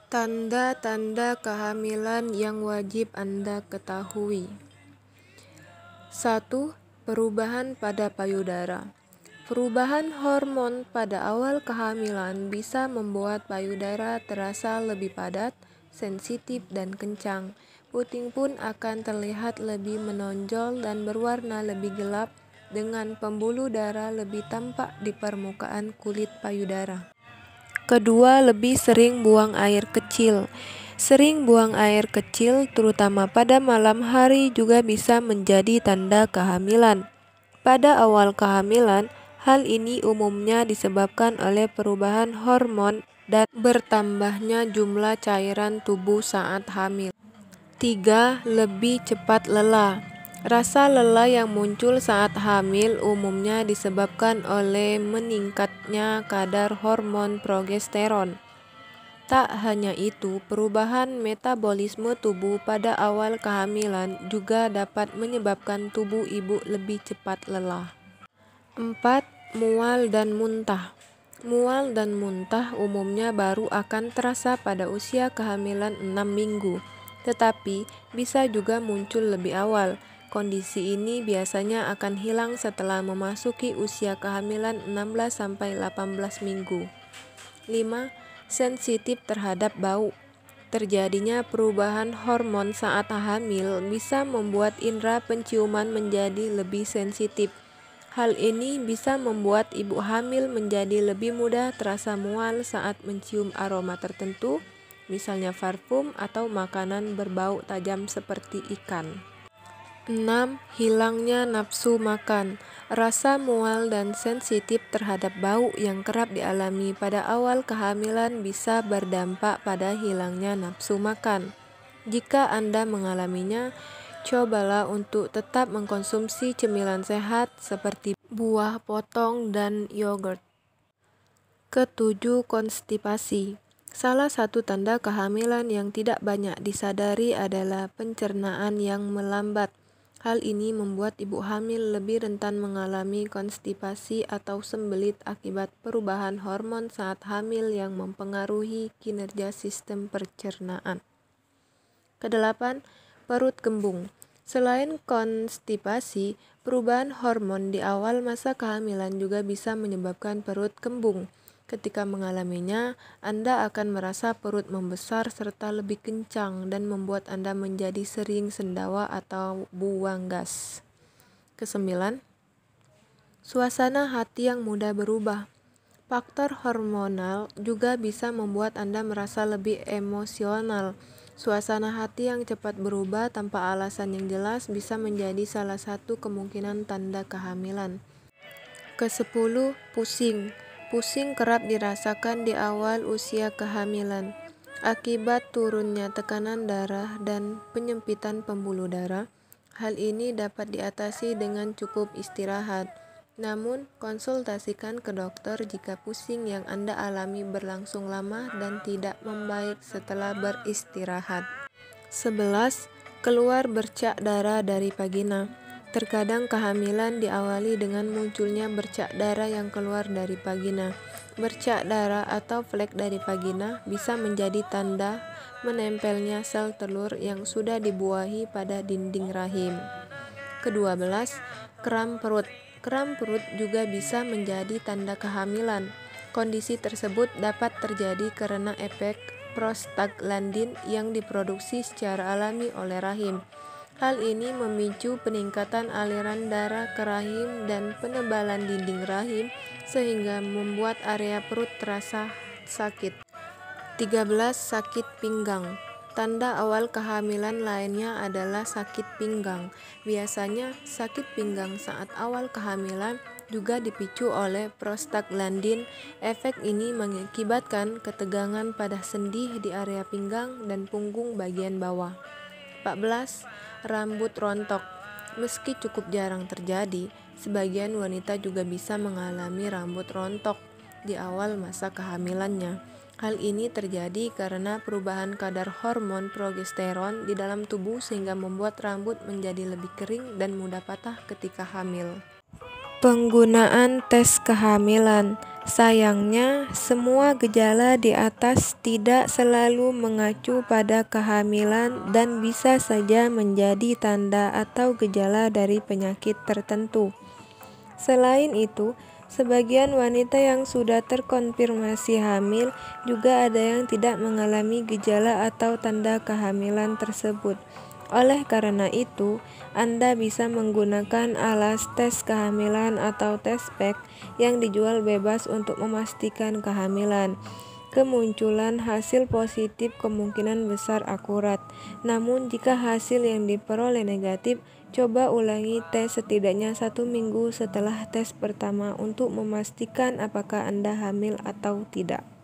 Tanda-tanda kehamilan yang wajib Anda ketahui. 1. Perubahan pada payudara. Perubahan hormon pada awal kehamilan bisa membuat payudara terasa lebih padat, sensitif, dan kencang. Puting pun akan terlihat lebih menonjol dan berwarna lebih gelap, dengan pembuluh darah lebih tampak di permukaan kulit payudara. Kedua, lebih sering buang air kecil. Sering buang air kecil, terutama pada malam hari, juga bisa menjadi tanda kehamilan. Pada awal kehamilan, hal ini umumnya disebabkan oleh perubahan hormon dan bertambahnya jumlah cairan tubuh saat hamil. 3. Lebih cepat lelah. Rasa lelah yang muncul saat hamil umumnya disebabkan oleh meningkatnya kadar hormon progesteron. Tak hanya itu, perubahan metabolisme tubuh pada awal kehamilan juga dapat menyebabkan tubuh ibu lebih cepat lelah. 4. Mual dan muntah. Mual dan muntah umumnya baru akan terasa pada usia kehamilan 6 minggu, tetapi bisa juga muncul lebih awal. Kondisi ini biasanya akan hilang setelah memasuki usia kehamilan 16-18 minggu. 5. Sensitif terhadap bau. Terjadinya perubahan hormon saat hamil bisa membuat indera penciuman menjadi lebih sensitif. Hal ini bisa membuat ibu hamil menjadi lebih mudah terasa mual saat mencium aroma tertentu, misalnya parfum atau makanan berbau tajam seperti ikan. 6. Hilangnya nafsu makan. Rasa mual dan sensitif terhadap bau yang kerap dialami pada awal kehamilan bisa berdampak pada hilangnya nafsu makan. Jika Anda mengalaminya, cobalah untuk tetap mengkonsumsi cemilan sehat seperti buah potong dan yogurt. Ketujuh, konstipasi. Salah satu tanda kehamilan yang tidak banyak disadari adalah pencernaan yang melambat. Hal ini membuat ibu hamil lebih rentan mengalami konstipasi atau sembelit akibat perubahan hormon saat hamil yang mempengaruhi kinerja sistem pencernaan. Kedelapan, perut kembung. Selain konstipasi, perubahan hormon di awal masa kehamilan juga bisa menyebabkan perut kembung. Ketika mengalaminya, Anda akan merasa perut membesar serta lebih kencang dan membuat Anda menjadi sering sendawa atau buang gas. Kesembilan, suasana hati yang mudah berubah. Faktor hormonal juga bisa membuat Anda merasa lebih emosional. Suasana hati yang cepat berubah tanpa alasan yang jelas bisa menjadi salah satu kemungkinan tanda kehamilan. Kesepuluh, pusing. Pusing kerap dirasakan di awal usia kehamilan. Akibat turunnya tekanan darah dan penyempitan pembuluh darah, hal ini dapat diatasi dengan cukup istirahat. Namun, konsultasikan ke dokter jika pusing yang Anda alami berlangsung lama dan tidak membaik setelah beristirahat. 11. Keluar bercak darah dari vagina. Terkadang kehamilan diawali dengan munculnya bercak darah yang keluar dari vagina. Bercak darah atau flek dari vagina bisa menjadi tanda menempelnya sel telur yang sudah dibuahi pada dinding rahim. Ke-12, kram perut. Kram perut juga bisa menjadi tanda kehamilan. Kondisi tersebut dapat terjadi karena efek prostaglandin yang diproduksi secara alami oleh rahim. Hal ini memicu peningkatan aliran darah ke rahim dan penebalan dinding rahim sehingga membuat area perut terasa sakit. 13. Sakit pinggang. Tanda awal kehamilan lainnya adalah sakit pinggang. Biasanya sakit pinggang saat awal kehamilan juga dipicu oleh prostaglandin. Efek ini mengakibatkan ketegangan pada sendi di area pinggang dan punggung bagian bawah. 14. Rambut rontok. Meski cukup jarang terjadi, sebagian wanita juga bisa mengalami rambut rontok di awal masa kehamilannya. Hal ini terjadi karena perubahan kadar hormon progesteron di dalam tubuh sehingga membuat rambut menjadi lebih kering dan mudah patah ketika hamil. Penggunaan tes kehamilan. Sayangnya, semua gejala di atas tidak selalu mengacu pada kehamilan dan bisa saja menjadi tanda atau gejala dari penyakit tertentu. Selain itu, sebagian wanita yang sudah terkonfirmasi hamil juga ada yang tidak mengalami gejala atau tanda kehamilan tersebut. Oleh karena itu, Anda bisa menggunakan alas tes kehamilan atau tes pack yang dijual bebas untuk memastikan kehamilan. Kemunculan hasil positif kemungkinan besar akurat. Namun jika hasil yang diperoleh negatif, coba ulangi tes setidaknya 1 minggu setelah tes pertama untuk memastikan apakah Anda hamil atau tidak.